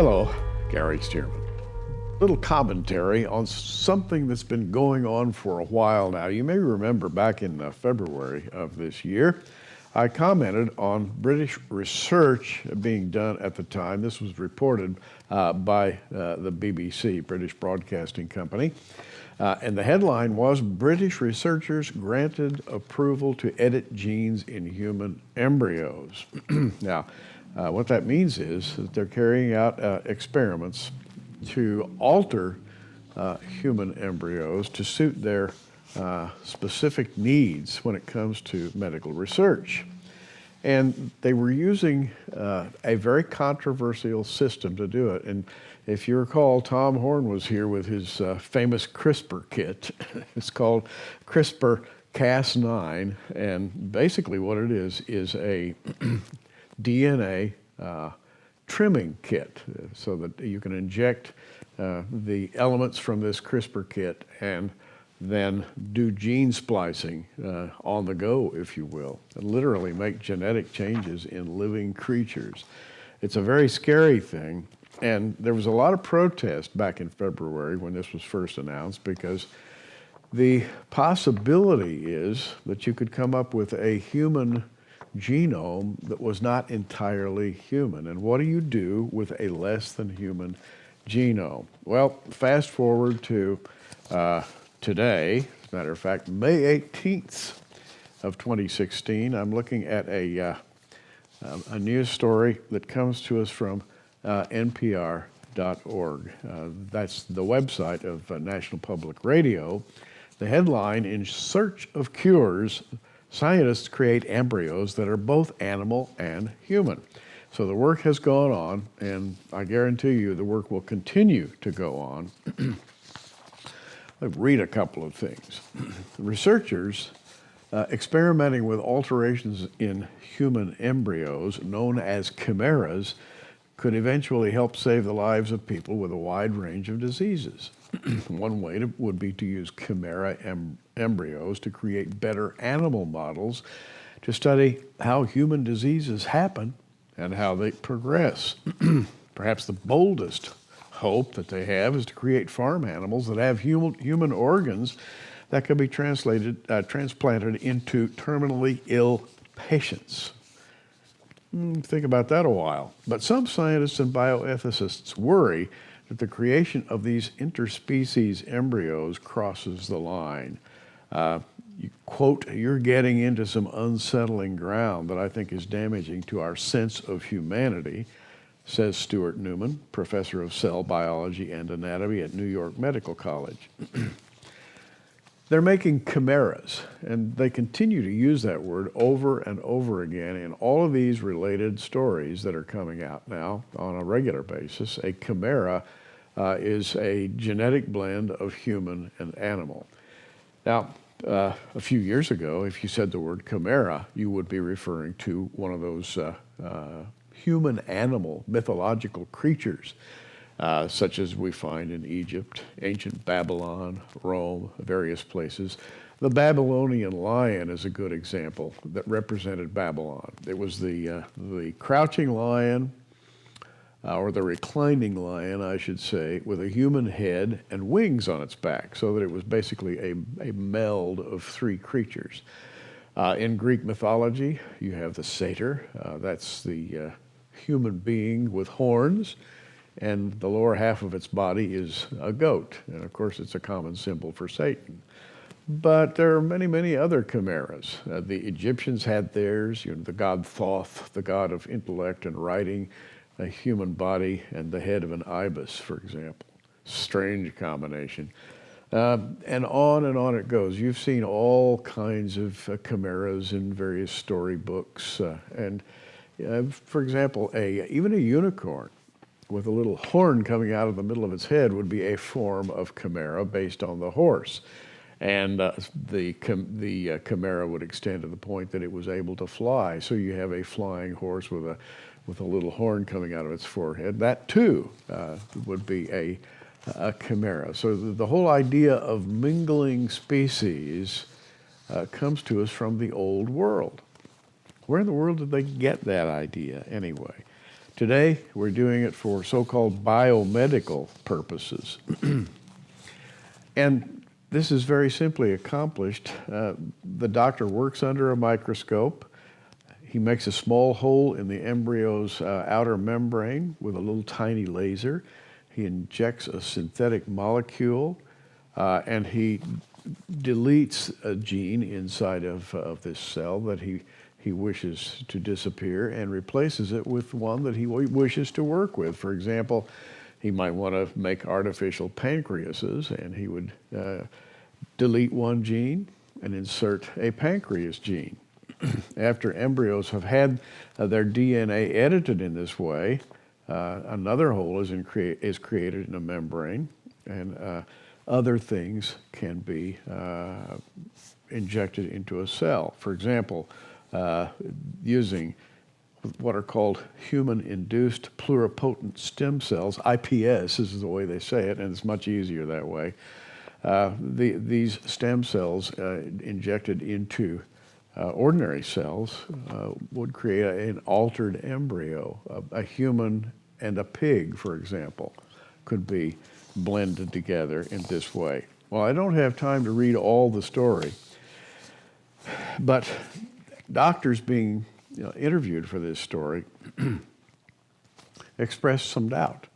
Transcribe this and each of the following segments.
Hello, Gary Stearman. Little commentary on something that's been going on for a while now. You may remember back in February of this year, I commented on British research being done at the time. This was reported by the BBC, British Broadcasting Company. And the headline was, British researchers granted approval to edit genes in human embryos. Now, what that means is that they're carrying out experiments to alter human embryos to suit their specific needs when it comes to medical research. And they were using a very controversial system to do it. And if you recall, Tom Horn was here with his famous CRISPR kit. It's called CRISPR-Cas9. And basically what it is a DNA trimming kit so that you can inject the elements from this CRISPR kit and then do gene splicing on the go, if you will, and literally make genetic changes in living creatures. It's a very scary thing, and there was a lot of protest back in February when this was first announced, because the possibility is that you could come up with a human genome that was not entirely human. And what do you do with a less than human genome? Well, fast forward to today, as a matter of fact, May 18th of 2016, I'm looking at a news story that comes to us from NPR.org. That's the website of National Public Radio. The headline, "In Search of Cures, Scientists Create Embryos That Are Both Animal and Human." So the work has gone on, and I guarantee you the work will continue to go on. Let me read a couple of things. Researchers experimenting with alterations in human embryos, known as chimeras, could eventually help save the lives of people with a wide range of diseases. One way would be to use chimera embryos to create better animal models to study how human diseases happen and how they progress. Perhaps the boldest hope that they have is to create farm animals that have human organs that can be transplanted into terminally ill patients. Think about that a while. But some scientists and bioethicists worry that the creation of these interspecies embryos crosses the line. Quote, "You're getting into some unsettling ground that I think is damaging to our sense of humanity," says Stuart Newman, professor of cell biology and anatomy at New York Medical College. They're making chimeras, and they continue to use that word over and over again in all of these related stories that are coming out now on a regular basis. A chimera is a genetic blend of human and animal. Now, a few years ago, if you said the word chimera, you would be referring to one of those human-animal mythological creatures, such as we find in Egypt, ancient Babylon, Rome, various places. The Babylonian lion is a good example that represented Babylon. It was the crouching lion, or the reclining lion, I should say, with a human head and wings on its back, so that it was basically a meld of three creatures. In Greek mythology, you have the satyr. That's the human being with horns, and the lower half of its body is a goat. And of course, it's a common symbol for Satan. But there are many, many other chimeras. The Egyptians had theirs, the god Thoth, the god of intellect and writing, a human body and the head of an ibis, for example. Strange combination. And on it goes. You've seen all kinds of chimeras in various storybooks. For example, even a unicorn with a little horn coming out of the middle of its head would be a form of chimera based on the horse. And the chimera would extend to the point that it was able to fly. So you have a flying horse with a little horn coming out of its forehead. That too would be a chimera. So the whole idea of mingling species comes to us from the old world. Where in the world did they get that idea anyway? Today, we're doing it for so-called biomedical purposes. And this is very simply accomplished. The doctor works under a microscope. He makes a small hole in the embryo's outer membrane with a little tiny laser. He injects a synthetic molecule, and he deletes a gene inside of this cell that he wishes to disappear and replaces it with one that he wishes to work with. For example, he might want to make artificial pancreases, and he would delete one gene and insert a pancreas gene. After embryos have had their DNA edited in this way, another hole is created in a membrane, and other things can be injected into a cell. For example, using what are called human-induced pluripotent stem cells, IPS is the way they say it, and it's much easier that way. These stem cells injected into ordinary cells would create an altered embryo. A human and a pig, for example, could be blended together in this way. Well, I don't have time to read all the story, but doctors being interviewed for this story expressed some doubt.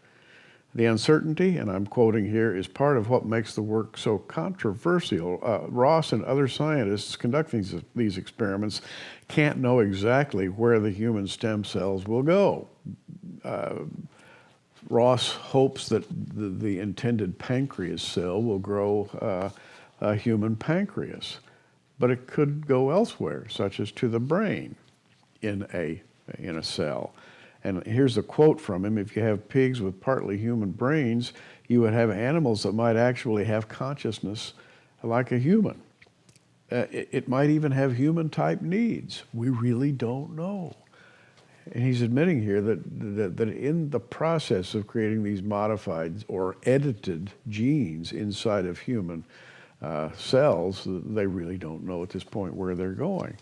The uncertainty, and I'm quoting here, is part of what makes the work so controversial. Ross and other scientists conducting these experiments can't know exactly where the human stem cells will go. Ross hopes that the intended pancreas cell will grow a human pancreas, but it could go elsewhere, such as to the brain in a cell. And here's a quote from him: "If you have pigs with partly human brains, you would have animals that might actually have consciousness like a human. It might even have human-type needs. We really don't know." And he's admitting here that in the process of creating these modified or edited genes inside of human cells, they really don't know at this point where they're going.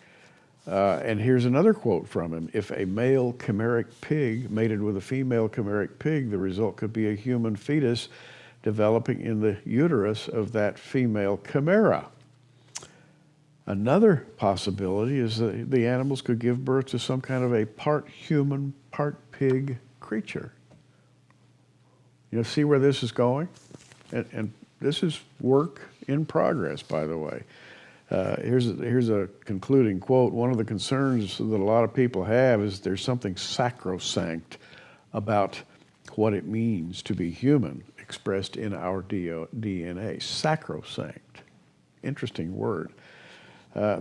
And here's another quote from him: "If a male chimeric pig mated with a female chimeric pig, the result could be a human fetus developing in the uterus of that female chimera. Another possibility is that the animals could give birth to some kind of a part human, part pig creature." You see where this is going? And this is work in progress, by the way. Here's a concluding quote: "One of the concerns that a lot of people have is there's something sacrosanct about what it means to be human expressed in our DNA. Sacrosanct. Interesting word.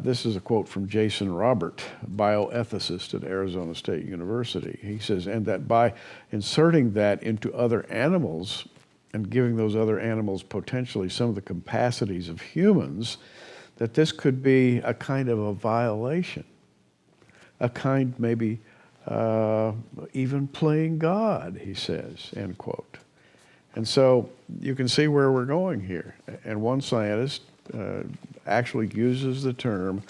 This is a quote from Jason Robert, bioethicist at Arizona State University. He says, "And that by inserting that into other animals and giving those other animals potentially some of the capacities of humans, that this could be a kind of a violation, a kind maybe even playing God," he says, end quote. And so you can see where we're going here. And one scientist actually uses the term,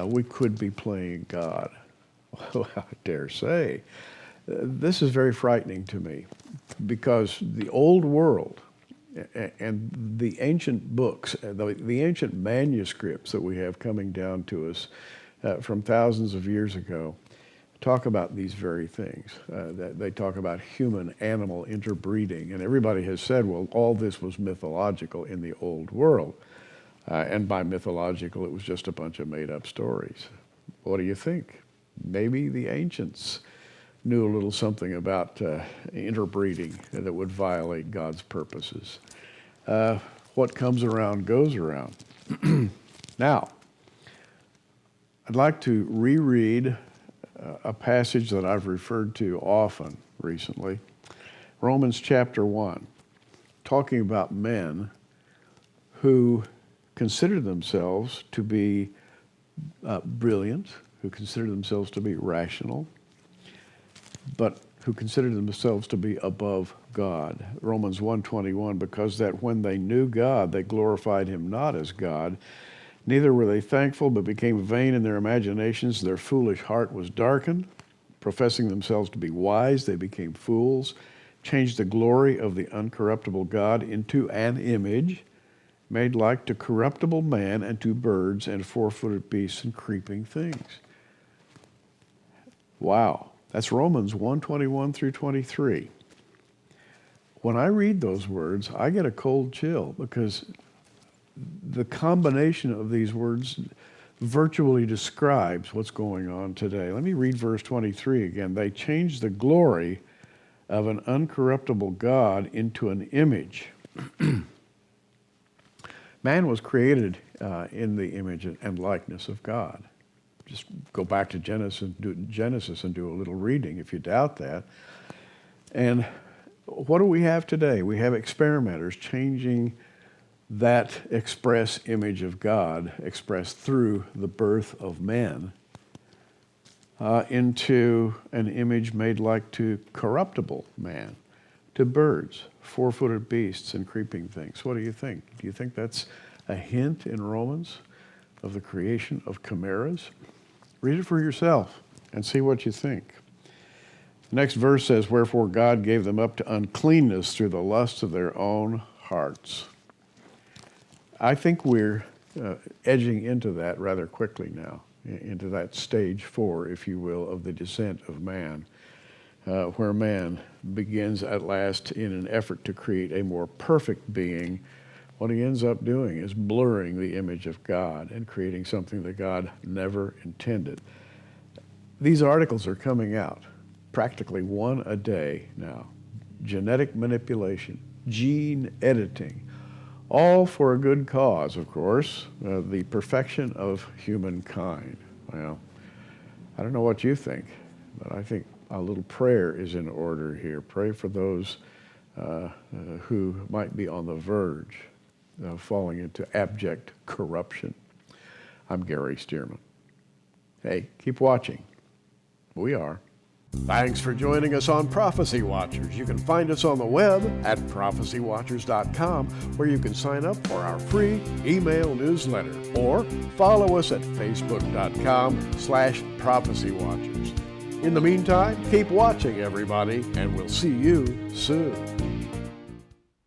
we could be playing God. Well, I dare say. This is very frightening to me, because the old world and the ancient books, the ancient manuscripts that we have coming down to us from thousands of years ago, talk about these very things. They talk about human-animal interbreeding, and everybody has said, well, all this was mythological in the old world. And by mythological, it was just a bunch of made-up stories. What do you think? Maybe the ancients knew a little something about interbreeding that would violate God's purposes. What comes around goes around. Now, I'd like to reread a passage that I've referred to often recently, Romans chapter 1, talking about men who consider themselves to be brilliant, who consider themselves to be rational, but who consider themselves to be above God. Romans 1:21, "Because that when they knew God, they glorified him not as God, neither were they thankful, but became vain in their imaginations. Their foolish heart was darkened." Professing themselves to be wise, they became fools, changed the glory of the uncorruptible God into an image made like to corruptible man and to birds and four-footed beasts and creeping things. Wow. That's Romans 1:21 through 23. When I read those words, I get a cold chill because the combination of these words virtually describes what's going on today. Let me read verse 23 again. They changed the glory of an uncorruptible God into an image. Man was created in the image and likeness of God. Just go back to Genesis and do a little reading if you doubt that. And what do we have today? We have experimenters changing that express image of God, expressed through the birth of man, into an image made like to corruptible man, to birds, four-footed beasts, and creeping things. What do you think? Do you think that's a hint in Romans of the creation of chimeras? Read it for yourself and see what you think. The next verse says, "Wherefore God gave them up to uncleanness through the lusts of their own hearts." I think we're edging into that rather quickly now, into that stage 4, if you will, of the descent of man, where man begins at last in an effort to create a more perfect being. What he ends up doing is blurring the image of God and creating something that God never intended. These articles are coming out, practically one a day now. Genetic manipulation, gene editing, all for a good cause, of course, the perfection of humankind. Well, I don't know what you think, but I think a little prayer is in order here. Pray for those who might be on the verge of falling into abject corruption. I'm Gary Stearman. Hey, keep watching. We are. Thanks for joining us on Prophecy Watchers. You can find us on the web at prophecywatchers.com, where you can sign up for our free email newsletter, or follow us at facebook.com/prophecywatchers. In the meantime, keep watching, everybody, and we'll see you soon.